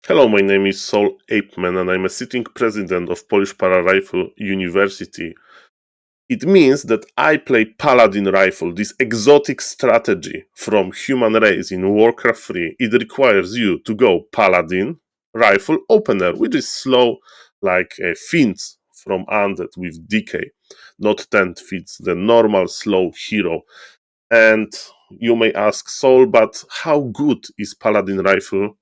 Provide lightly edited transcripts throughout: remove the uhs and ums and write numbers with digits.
Hello, my name is SaulApeMan and I'm a sitting president of Polish Para Rifle University. It means that I play Paladin Rifle, this exotic strategy from human race in Warcraft 3. It requires you to go Paladin Rifle Opener, which is slow like a Fiends from Undead with Decay, not 10 feet, the normal slow hero. And you may ask, Saul, but how good is Paladin Rifle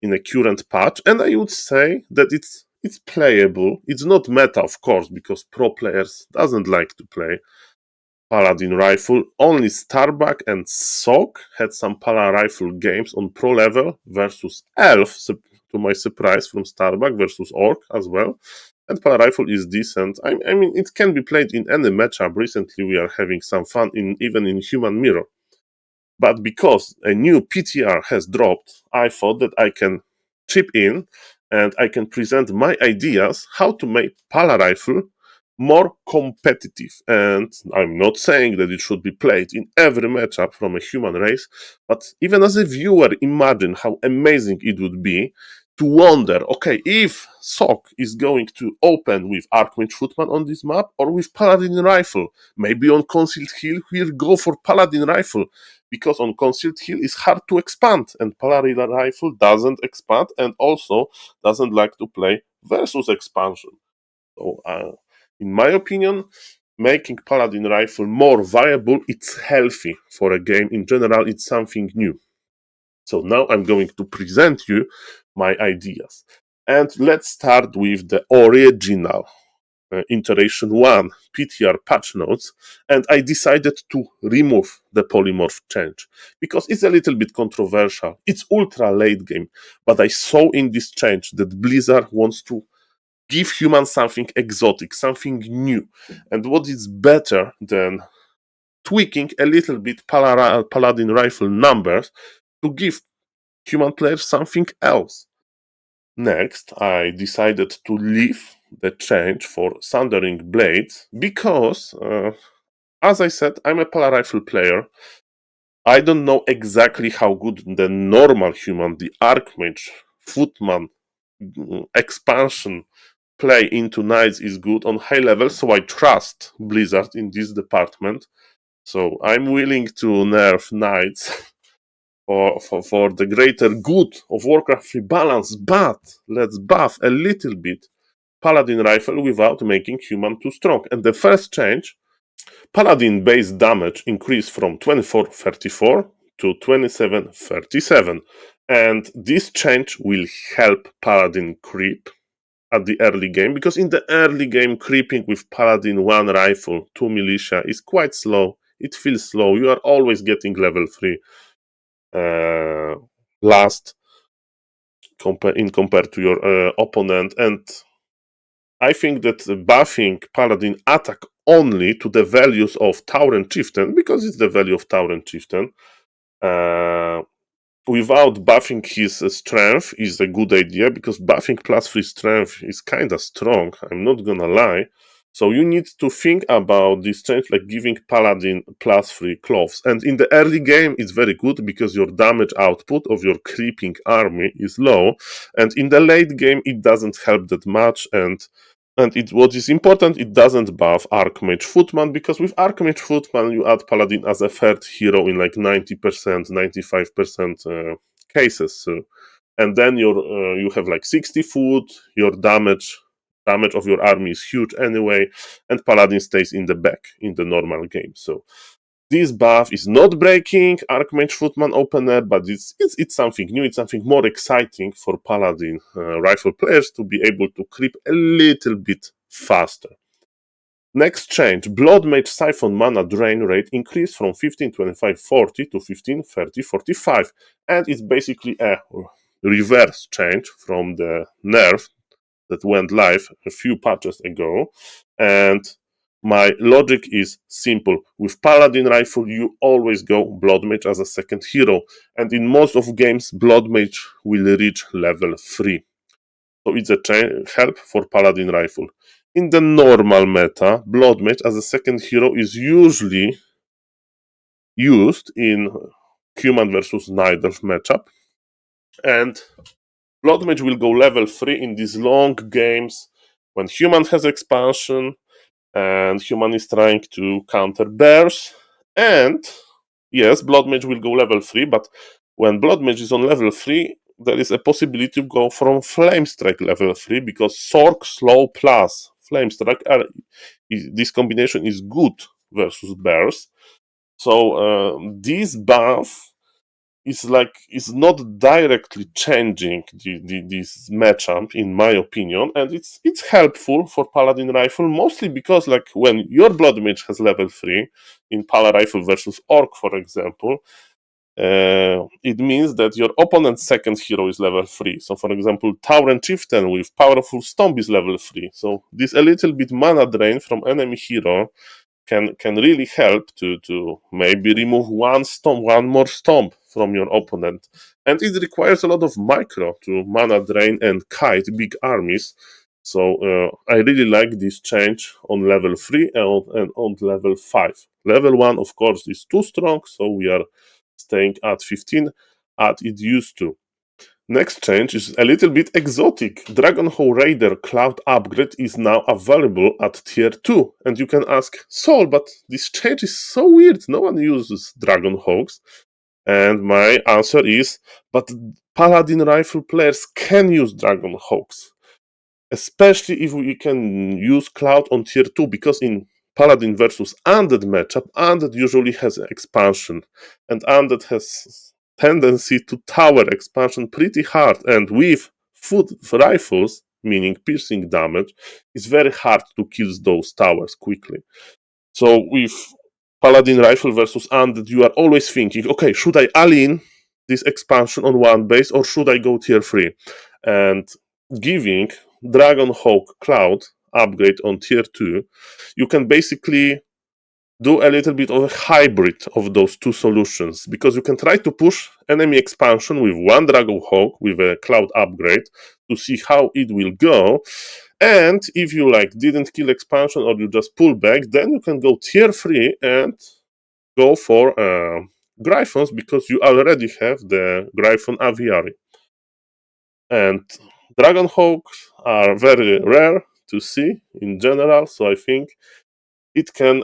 in a current patch? And I would say that it's playable. It's not meta, of course, because pro players doesn't like to play Paladin Rifle. Only Starbuck and Sok had some Paladin Rifle games on pro level versus Elf, to my surprise, from Starbuck versus Orc as well. And Paladin Rifle is decent. I mean, it can be played in any matchup. Recently, we are having some fun even in Human Mirror. But because a new PTR has dropped, I thought that I can chip in and I can present my ideas how to make Pala Rifle more competitive. And I'm not saying that it should be played in every matchup from a human race, but even as a viewer, imagine how amazing it would be to wonder, okay, if Sok is going to open with Archmage Footman on this map or with Paladin Rifle, maybe on Concealed Hill, we'll go for Paladin Rifle because on Concealed Hill is hard to expand, and Paladin Rifle doesn't expand and also doesn't like to play versus expansion. So, in my opinion, making Paladin Rifle more viable, it's healthy for a game. In general, it's something new. So now I'm going to present you my ideas. And let's start with the original iteration 1 PTR patch notes, and I decided to remove the polymorph change because it's a little bit controversial. It's ultra late game, but I saw in this change that Blizzard wants to give humans something exotic, something new. And what is better than tweaking a little bit Paladin Rifle numbers to give human players something else? Next, I decided to leave the change for Sundering Blades because, as I said, I'm a Pala Rifle player. I don't know exactly how good the normal human, the Archmage, Footman expansion play into Knights is good on high level, so I trust Blizzard in this department. So I'm willing to nerf Knights for the greater good of Warcraft 3 balance, but let's buff a little bit Paladin Rifle without making human too strong. And the first change, Paladin base damage increased from 2434 to 2737. And this change will help Paladin creep at the early game, because in the early game, creeping with Paladin 1 rifle, 2 militia is quite slow. It feels slow. You are always getting level 3 last compared to your opponent. And I think that buffing Paladin attack only to the values of Tauren Chieftain, because it's the value of Tauren Chieftain, without buffing his strength is a good idea, because buffing plus 3 strength is kinda strong, I'm not gonna lie. So you need to think about this change, like giving Paladin plus 3 cloths. And in the early game, it's very good because your damage output of your creeping army is low. And in the late game, it doesn't help that much. And what is important, it doesn't buff Archmage Footman, because with Archmage Footman, you add Paladin as a third hero in like 90%, 95% cases. So, and then you have like 60 foot, your damage of your army is huge anyway, and Paladin stays in the back in the normal game. So this buff is not breaking Archmage Footman opener, but it's something new, it's something more exciting for Paladin rifle players to be able to creep a little bit faster. Next change, Blood Mage Siphon mana drain rate increased from 15-25-40 to 15-30-45, and it's basically a reverse change from the nerf that went live a few patches ago. And my logic is simple. With Paladin Rifle, you always go Blood Mage as a second hero, and in most of games, Blood Mage will reach level 3. So it's a help for Paladin Rifle. In the normal meta, Blood Mage as a second hero is usually used in human versus Night Elf matchup, and Blood Mage will go level 3 in these long games when human has expansion and human is trying to counter bears. And yes, Blood Mage will go level 3, but when Blood Mage is on level 3, there is a possibility to go from Flame Strike level 3 because Sork, Slow plus Flame Strike this combination is good versus bears. So this buff is not directly changing this matchup, in my opinion, and it's helpful for Paladin Rifle mostly because like when your Blood Mage has level 3 in Pala Rifle versus Orc, for example, it means that your opponent's second hero is level 3. So, for example, Tauren Chieftain with Powerful Stomp is level 3. So, this a little bit mana drain from enemy hero can really help to maybe remove one more stomp from your opponent. And it requires a lot of micro to mana drain and kite big armies. So I really like this change on level 3 and on level 5. Level 1, of course, is too strong, so we are staying at 15 as it used to. Next change is a little bit exotic. Dragonhow Raider Cloud upgrade is now available at tier 2. And you can ask, Saul, but this change is so weird. No one uses Dragonhawks. And my answer is, but Paladin Rifle players can use Dragonhawks. Especially if we can use Cloud on tier 2, because in Paladin versus Undead matchup, Undead usually has expansion. And Undead has tendency to tower expansion pretty hard, and with foot rifles, meaning piercing damage, it's very hard to kill those towers quickly. So with Paladin Rifle versus Undead, you are always thinking, okay, should I all-in this expansion on one base or should I go tier 3? And giving Dragonhawk Cloud upgrade on tier 2, you can basically do a little bit of a hybrid of those two solutions, because you can try to push enemy expansion with one Dragonhawk with a cloud upgrade to see how it will go. And if you like didn't kill expansion or you just pull back, then you can go tier 3 and go for Gryphons, because you already have the Gryphon Aviary. And Dragonhawks are very rare to see in general, so I think it can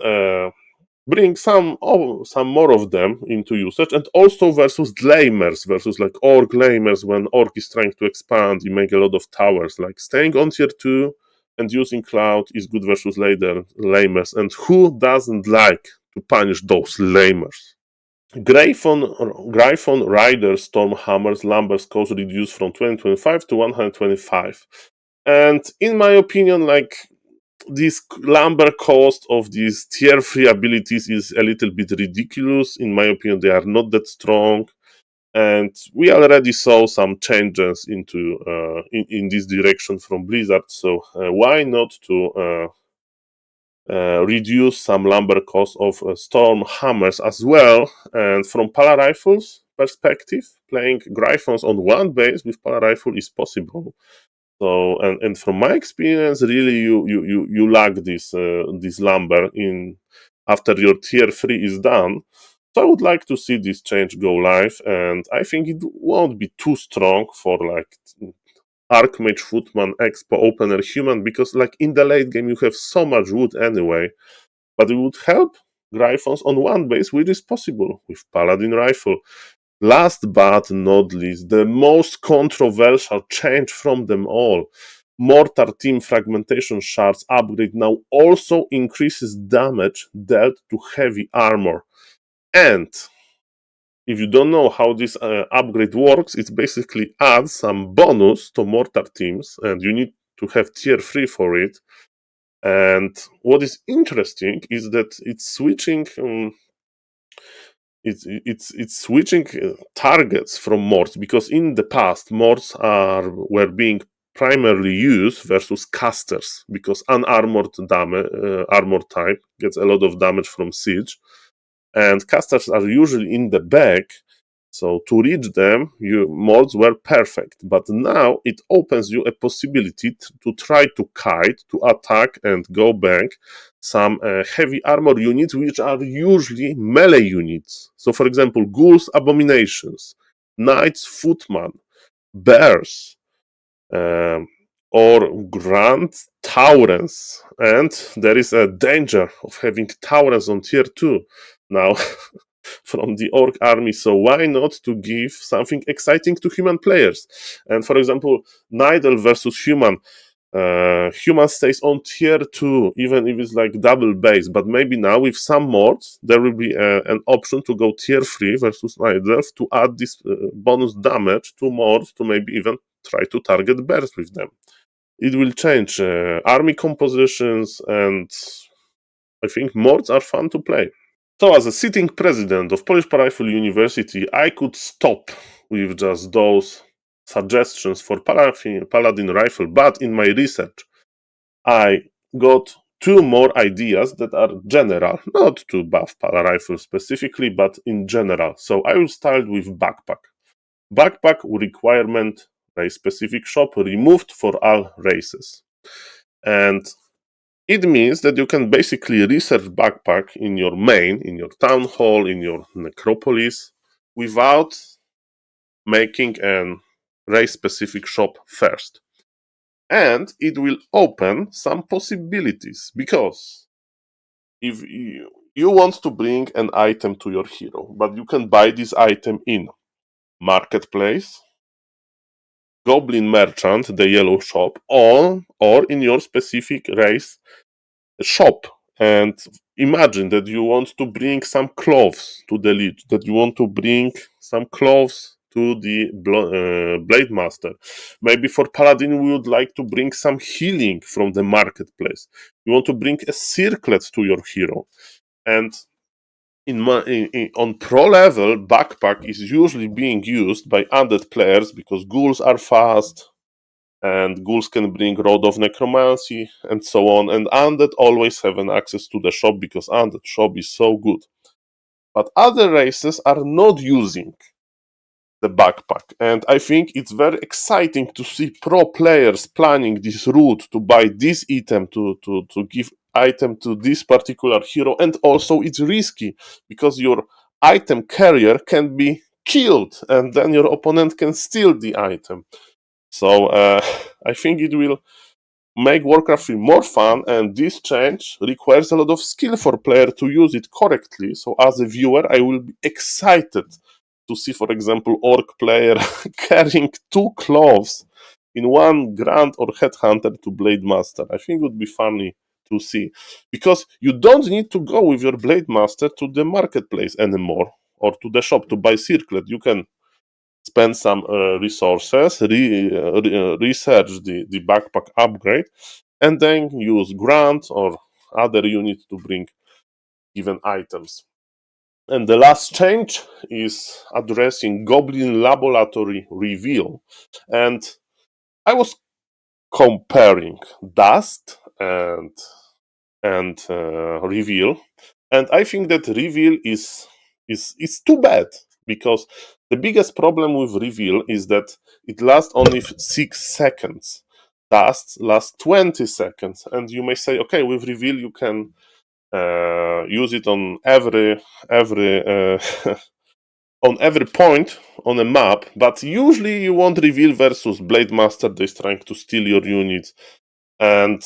bring some more of them into usage, and also versus lamers, versus like orc lamers. When orc is trying to expand, you make a lot of towers. Like staying on tier 2 and using cloud is good versus lamers, and who doesn't like to punish those lamers? Gryphon Rider Stormhammer's Lumber's cost reduced from 2025 to 125. And in my opinion, like this lumber cost of these tier 3 abilities is a little bit ridiculous. In my opinion, they are not that strong. And we already saw some changes into in this direction from Blizzard. So why not to reduce some lumber cost of storm hammers as well? And from Pala Rifles perspective, playing Gryphons on one base with Pala Rifle is possible. So and from my experience, really you lack this lumber in after your tier 3 is done. So I would like to see this change go live, and I think it won't be too strong for like Archmage, Footman, Expo, Opener, Human, because like in the late game you have so much wood anyway. But it would help Gryphons on one base, which is possible with Paladin Rifle. Last but not least, the most controversial change from them all. Mortar Team Fragmentation Shards upgrade now also increases damage dealt to heavy armor. And if you don't know how this upgrade works, it basically adds some bonus to Mortar Teams, and you need to have tier 3 for it. And what is interesting is that it's switching it's switching targets from morts, because in the past morts were being primarily used versus casters, because unarmored armor type gets a lot of damage from siege, and casters are usually in the back. So to reach them, morts were perfect. But now it opens you a possibility to try to kite, to attack and go back some heavy armor units, which are usually melee units. So for example, ghouls, abominations, knights, footman, bears, or grant Taurens. And there is a danger of having Taurens on tier 2 now from the Orc army. So why not to give something exciting to human players? And for example, Nidal versus Human. Human stays on tier 2, even if it's like double base. But maybe now with some mods, there will be an option to go tier 3 versus Nidal to add this bonus damage to mods to maybe even try to target bears with them. It will change army compositions, and I think mods are fun to play. So, as a sitting president of Polish Rifle University, I could stop with just those suggestions for Paladin Rifle, but in my research, I got two more ideas that are general, not to buff Paladin Rifle specifically, but in general. So, I will start with backpack. Backpack requirement race specific shop removed for all races. And it means that you can basically research backpack in your main, in your town hall, in your necropolis, without making a race-specific shop first. And it will open some possibilities, because if you want to bring an item to your hero, but you can buy this item in marketplace, goblin merchant, the yellow shop, or in your specific race shop. And imagine that you want to bring some clothes to the leech, that you want to bring some clothes to the blade master. Maybe for paladin we would like to bring some healing from the marketplace. You want to bring a circlet to your hero. And on pro level, backpack is usually being used by undead players because ghouls are fast, and ghouls can bring Rod of Necromancy, and so on. And Undead always have an access to the shop because Undead shop is so good. But other races are not using the backpack. And I think it's very exciting to see pro players planning this route to buy this item, to give item to this particular hero. And also it's risky because your item carrier can be killed and then your opponent can steal the item. So I think it will make Warcraft more fun, and this change requires a lot of skill for player to use it correctly. So as a viewer, I will be excited to see, for example, Orc player carrying two cloves in one Grand or Headhunter to Blade Master. I think it would be funny to see, because you don't need to go with your Blade Master to the marketplace anymore or to the shop to buy circlet. You can spend some resources, research the backpack upgrade, and then use grant or other units to bring given items. And the last change is addressing Goblin Laboratory Reveal. And I was comparing Dust and Reveal, and I think that Reveal is too bad, because the biggest problem with Reveal is that it lasts only 6 seconds. Dust lasts 20 seconds, and you may say, okay, with Reveal you can use it on every on every point on a map, but usually you want Reveal versus Blade Master that's trying to steal your units, and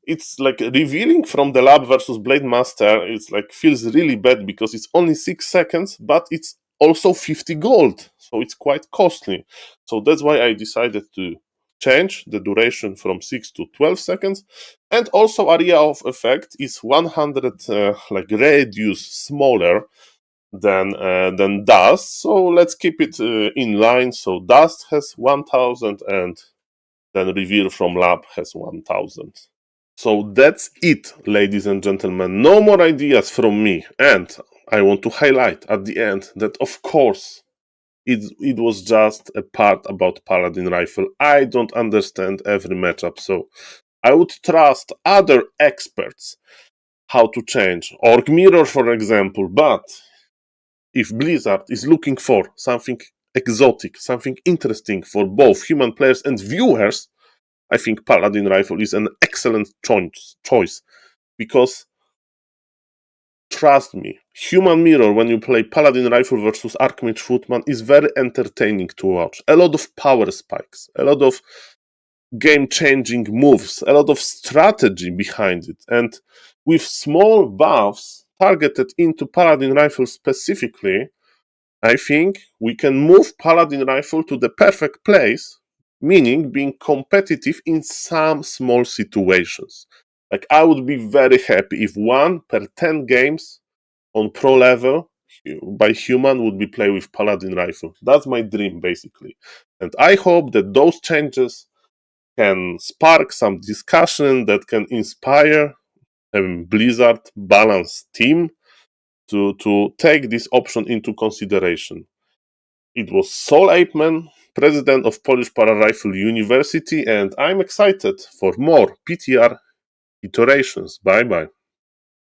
it's like revealing from the lab versus Blade Master. It's like feels really bad because it's only 6 seconds, but it's also 50 gold, so it's quite costly. So that's why I decided to change the duration from 6 to 12 seconds, and also area of effect is 100 like radius smaller than Dust. So let's keep it in line. So Dust has 1000, and then Reveal from lab has 1000. So that's it, ladies and gentlemen. No more ideas from me. And I want to highlight at the end that, of course, it was just a part about Paladin Rifle. I don't understand every matchup, so I would trust other experts how to change. Orc Mirror, for example. But if Blizzard is looking for something exotic, something interesting for both human players and viewers, I think Paladin Rifle is an excellent choice, because trust me, Human Mirror, when you play Paladin Rifle versus Archmage Footman, is very entertaining to watch. A lot of power spikes, a lot of game-changing moves, a lot of strategy behind it. And with small buffs targeted into Paladin Rifle specifically, I think we can move Paladin Rifle to the perfect place, meaning being competitive in some small situations. Like, I would be very happy if 1 per 10 games on pro level by human would be played with Paladin Rifle. That's my dream, basically. And I hope that those changes can spark some discussion, that can inspire Blizzard balanced team to take this option into consideration. It was SaulApeMan, president of Polish Para-Rifle University, and I'm excited for more PTR iterations. Bye bye.